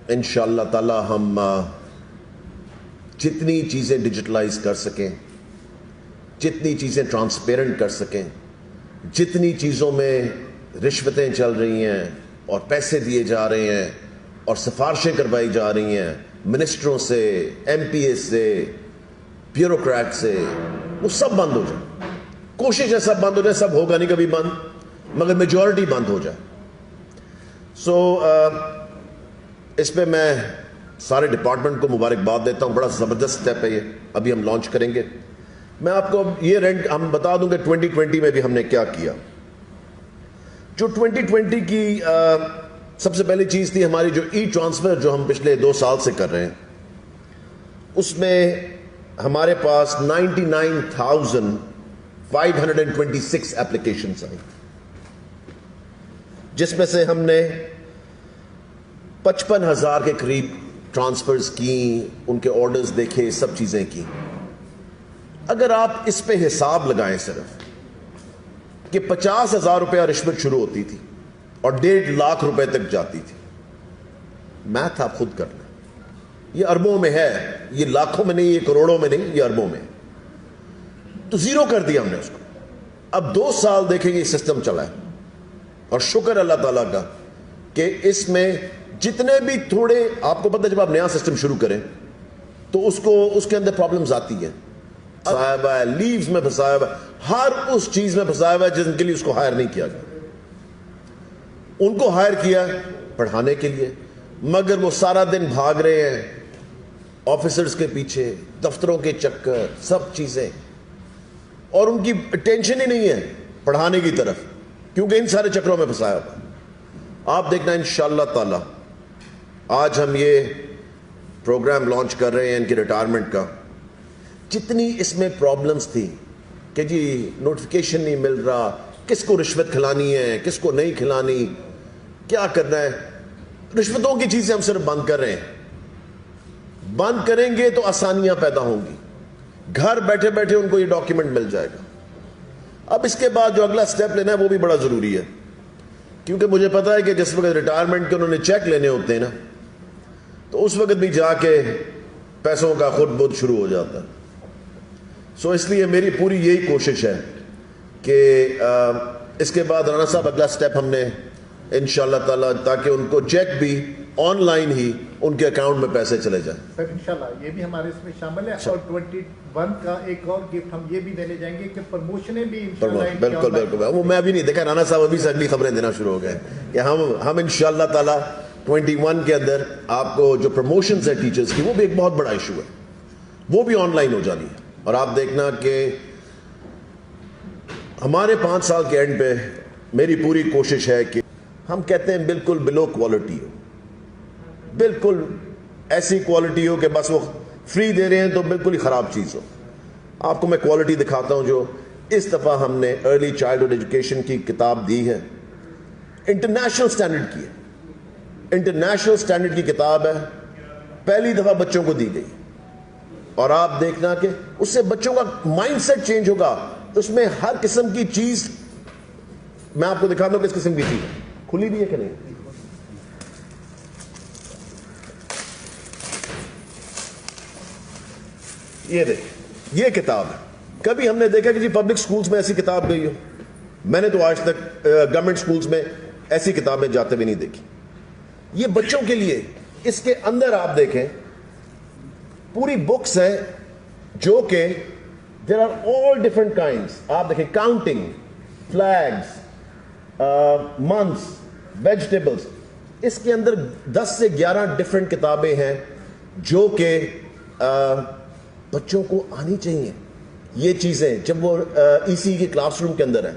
انشاءاللہ تعالی ہم جتنی چیزیں ڈیجیٹلائز کر سکیں، جتنی چیزیں ٹرانسپیرنٹ کر سکیں، جتنی چیزوں میں رشوتیں چل رہی ہیں اور پیسے دیے جا رہے ہیں اور سفارشیں کروائی جا رہی ہیں منسٹروں سے، ایم پی ایس سے، بیوروکریٹ سے، وہ سب بند ہو جائے. کوشش ہے سب بند ہو جائے، سب ہوگا نہیں کبھی بند، مگر میجورٹی بند ہو جائے. سو اس پہ میں سارے ڈپارٹمنٹ کو مبارکباد دیتا ہوں. بڑا زبردست اسٹیپ ہے یہ، ابھی ہم لانچ کریں گے. میں آپ کو یہ رینٹ ہم بتا دوں کہ 2020 میں بھی ہم نے کیا کیا. جو 2020 کی سب سے پہلی چیز تھی ہماری جو ای ٹرانسفر جو ہم پچھلے 2 سال سے کر رہے ہیں، اس میں ہمارے پاس 99,526 اپلیکیشنز آئی، جس میں سے ہم نے 55,000 کے قریب ٹرانسفرز کی، ان کے آرڈرز دیکھے، سب چیزیں کی. اگر آپ اس پہ حساب لگائیں صرف کہ 50,000 روپیہ رشوت شروع ہوتی تھی اور 1.5 لاکھ روپے تک جاتی تھی، میتھ آپ خود کر لیں. یہ اربوں میں ہے، یہ لاکھوں میں نہیں، یہ کروڑوں میں نہیں، یہ اربوں میں. تو زیرو کر دیا ہم نے اس کو. اب 2 سال دیکھیں یہ سسٹم چلا ہے، اور شکر اللہ تعالیٰ کا کہ اس میں جتنے بھی تھوڑے، آپ کو پتہ جب آپ نیا سسٹم شروع کریں تو اس کے اندر پرابلمز آتی ہیں. پھنسایا ہوا ہے، لیوز میں پھنسایا ہوا ہے، ہر اس چیز میں پھنسایا ہوا ہے جن کے لیے اس کو ہائر نہیں کیا گیا. ان کو ہائر کیا پڑھانے کے لیے، مگر وہ سارا دن بھاگ رہے ہیں آفیسرز کے پیچھے، دفتروں کے چکر، سب چیزیں، اور ان کی ٹینشن ہی نہیں ہے پڑھانے کی طرف، کیونکہ ان سارے چکروں میں پھنسایا ہوا. آپ دیکھنا انشاءاللہ تعالی آج ہم یہ پروگرام لانچ کر رہے ہیں ان کی ریٹائرمنٹ کا. جتنی اس میں پرابلمز تھی کہ جی نوٹیفیکیشن نہیں مل رہا، کس کو رشوت کھلانی ہے، کس کو نہیں کھلانی، کیا کرنا ہے، رشوتوں کی چیزیں ہم صرف بند کر رہے ہیں. بند کریں گے تو آسانیاں پیدا ہوں گی، گھر بیٹھے بیٹھے ان کو یہ ڈاکیومنٹ مل جائے گا. اب اس کے بعد جو اگلا سٹیپ لینا ہے وہ بھی بڑا ضروری ہے، کیونکہ مجھے پتا ہے کہ جس وقت ریٹائرمنٹ کے انہوں نے چیک لینے ہوتے ہیں نا، تو اس وقت بھی جا کے پیسوں کا خود بہت شروع ہو جاتا ہے. سو اس لیے میری پوری یہی کوشش ہے کہ اس کے بعد رانا صاحب اگلا سٹیپ ہم نے انشاءاللہ تعالی، تاکہ ان کو چیک بھی آن لائن ہی ان کے اکاؤنٹ میں پیسے چلے جائیں. سر انشاءاللہ یہ بھی ہمارے اس میں شامل ہے. اور 21 کا ایک اور گفٹ ہم یہ بھی دینے جائیں گے کہ پروموشنیں بھی انشاءاللہ. بالکل بالکل، وہ میں ابھی نہیں دیکھا، رانا صاحب ابھی سے اگلی خبریں دینا شروع ہو گئے کہ ہم انشاءاللہ تعالی 21 کے اندر آپ کو جو پروموشنز ہے ٹیچرز کی، وہ بھی ایک بہت بڑا ایشو ہے، وہ بھی آن لائن ہو جانی ہے. اور آپ دیکھنا کہ ہمارے 5 سال کے اینڈ پہ میری پوری کوشش ہے کہ ہم کہتے ہیں بالکل بلو کوالٹی ہو، بالکل ایسی کوالٹی ہو کہ بس وہ فری دے رہے ہیں تو بالکل ہی خراب چیز ہو. آپ کو میں کوالٹی دکھاتا ہوں. جو اس دفعہ ہم نے ارلی چائلڈہڈ ایجوکیشن کی کتاب دی ہے، انٹرنیشنل سٹینڈرڈ کی ہے، انٹرنیشنل سٹینڈرڈ کی کتاب ہے، پہلی دفعہ بچوں کو دی گئی. اور آپ دیکھنا کہ اس سے بچوں کا مائنڈ سیٹ چینج ہوگا. اس میں ہر قسم کی چیز میں آپ کو دکھاتا ہوں کس قسم کی چیز کھلی بھی ہے کہ نہیں. یہ دیکھ، یہ کتاب ہے. کبھی ہم نے دیکھا کہ جی پبلک سکولز میں ایسی کتاب گئی ہو؟ میں نے تو آج تک گورنمنٹ سکولز میں ایسی کتابیں جاتے بھی نہیں دیکھی. یہ بچوں کے لیے. اس کے اندر آپ دیکھیں پوری بکس ہے جو کہ there are all different kinds. آپ دیکھیں کاؤنٹنگ، فلیگس، منتھس، ویجیٹیبلس. اس کے اندر 10 سے 11 ڈفرنٹ کتابیں ہیں جو کہ بچوں کو آنی چاہیے. یہ چیزیں جب وہ ای سی کے کلاس روم کے اندر ہیں.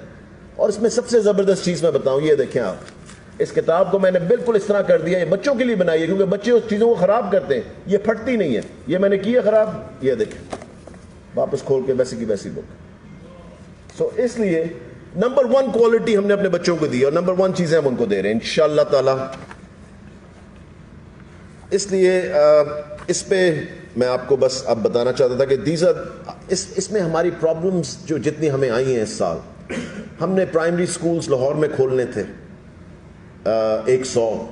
اور اس میں سب سے زبردست چیز میں بتاؤں، یہ دیکھیں آپ، اس کتاب کو میں نے بالکل اس طرح کر دیا، یہ بچوں کے لیے بنائی ہے کیونکہ بچے اس چیزوں کو خراب کرتے ہیں. یہ پھٹتی نہیں ہے، یہ میں نے کی ہے خراب، یہ دیکھیں واپس کھول کے ویسی کی ویسی بک. سو اس لیے نمبر 1 کوالٹی ہم نے اپنے بچوں کو دی اور نمبر 1 چیزیں ہم ان کو دے رہے ہیں انشاءاللہ تعالی. اس لیے اس پہ میں آپ کو بس اب بتانا چاہتا تھا کہ اس میں ہماری پرابلمز جو جتنی ہمیں آئی ہیں اس سال. ہم نے پرائمری سکولز لاہور میں کھولنے تھے 100،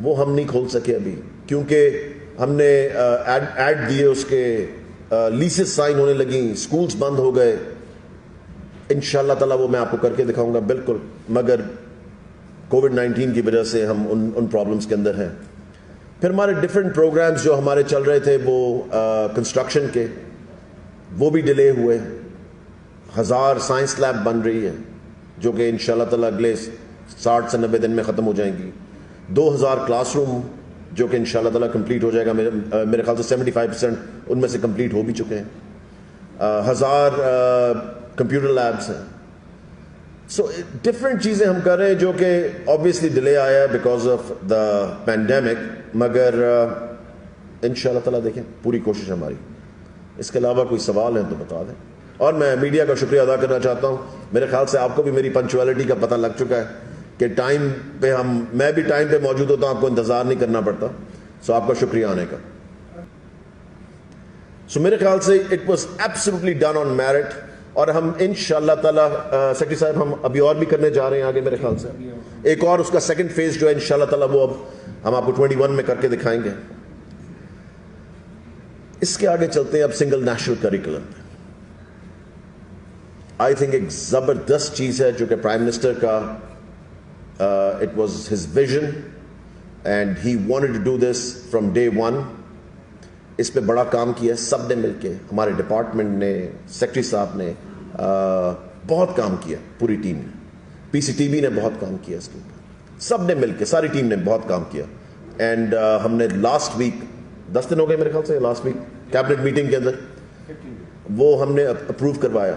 وہ ہم نہیں کھول سکے ابھی, کیونکہ ہم نے ایڈ دیے, اس کے لیسز سائن ہونے لگیں, سکولز بند ہو گئے. انشاءاللہ تعالیٰ وہ میں آپ کو کر کے دکھاؤں گا بالکل, مگر کووڈ-19 کی وجہ سے ہم ان پرابلمس کے اندر ہیں. پھر ہمارے ڈفرینٹ پروگرامز جو ہمارے چل رہے تھے وہ کنسٹرکشن کے, وہ بھی ڈیلے ہوئے. 1000 سائنس لیب بن رہی ہے جو کہ انشاءاللہ تعالیٰ اگلے 60 سے 90 دن میں ختم ہو جائیں گی. 2000 کلاس روم جو کہ انشاءاللہ تعالیٰ کمپلیٹ ہو جائے گا, میرے خیال سے 75% ان میں سے کمپلیٹ ہو بھی چکے ہیں. 1000 کمپیوٹر لیبس ہیں. سو ڈفرینٹ چیزیں ہم کر رہے ہیں جو کہ آبویسلی ڈیلے آیا ہے بیکاز آف دا پینڈیمک, مگر انشاءاللہ تعالیٰ دیکھیں پوری کوشش ہماری. اس کے علاوہ کوئی سوال ہیں تو بتا دیں. اور میں میڈیا کا شکریہ ادا کرنا چاہتا ہوں. میرے خیال سے آپ کو بھی میری پنکچویلٹی کا پتہ لگ چکا ہے کہ ٹائم پہ میں بھی ٹائم پہ موجود ہوتا ہوں, آپ کو انتظار نہیں کرنا پڑتا. سو آپ کا شکریہ آنے کا. سو میرے خیال سے it was absolutely done on merit, اور ہم انشاءاللہ تعالیٰ سیکرٹری صاحب ہم ابھی اور بھی کرنے جا رہے ہیں آگے. میرے خیال سے ایک اور اس کا سیکنڈ فیز جو ہے انشاءاللہ تعالیٰ وہ اب ہم آپ کو 21 میں کر کے دکھائیں گے. اس کے آگے چلتے ہیں اب single national curriculum. I think ایک زبردست چیز ہے جو کہ پرائم منسٹر کا it was his vision and he wanted to do this from day one. اس پہ بڑا کام کیا سب نے مل کے, ہمارے ڈپارٹمنٹ نے, سیکرٹری صاحب نے بہت کام کیا, پوری ٹیم نے, پی سی ٹی وی نے بہت کام کیا اس کے اوپر, سب نے مل کے, ساری ٹیم نے بہت کام کیا. اینڈ ہم نے لاسٹ ویک 10 دن ہو گئے میرے خیال سے, لاسٹ ویک کیبنٹ میٹنگ کے اندر وہ ہم نے اپروو کروایا.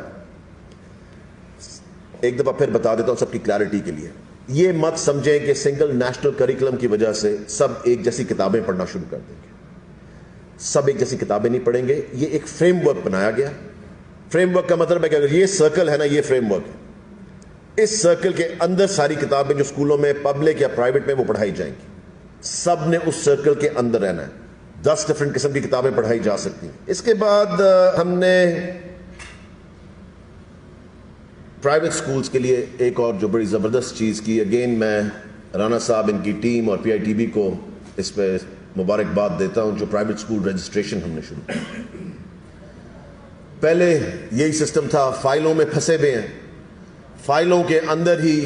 ایک دفعہ پھر بتا دیتا ہوں سب کی کلیئرٹی کے لیے, یہ مت سمجھیں کہ سنگل نیشنل کریکولم کی وجہ سے سب ایک جیسی کتابیں پڑھنا شروع کر دیں گے. سب ایک جیسی کتابیں نہیں پڑھیں گے. یہ ایک فریم ورک بنایا گیا. فریم ورک کا مطلب ہے کہ اگر یہ سرکل ہے نا, یہ فریم ورک ہے, اس سرکل کے اندر ساری کتابیں جو اسکولوں میں پبلک یا پرائیویٹ میں وہ پڑھائی جائیں گی. سب نے اس سرکل کے اندر رہنا ہے. 10 ڈفرینٹ قسم کی کتابیں پڑھائی جا سکتی ہیں. اس کے بعد ہم نے پرائیویٹ سکولز کے لیے ایک اور جو بڑی زبردست چیز کی, اگین میں رانا صاحب, ان کی ٹیم اور پی آئی ٹی بی کو اس پہ مبارکباد دیتا ہوں, جو پرائیویٹ سکول رجسٹریشن ہم نے شروع کیا. پہلے یہی سسٹم تھا, فائلوں میں پھنسے ہوئے ہیں, فائلوں کے اندر ہی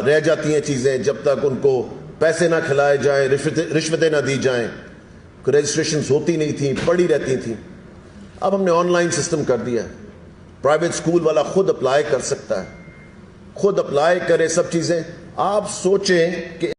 رہ جاتی ہیں چیزیں جب تک ان کو پیسے نہ کھلائے جائیں, رشوتیں نہ دی جائیں. رجسٹریشنز ہوتی نہیں تھیں, پڑی رہتی تھیں. اب ہم نے آن لائن سسٹم کر دیا ہے. پرائیویٹ سکول والا خود اپلائی کر سکتا ہے, خود اپلائی کرے سب چیزیں. آپ سوچیں کہ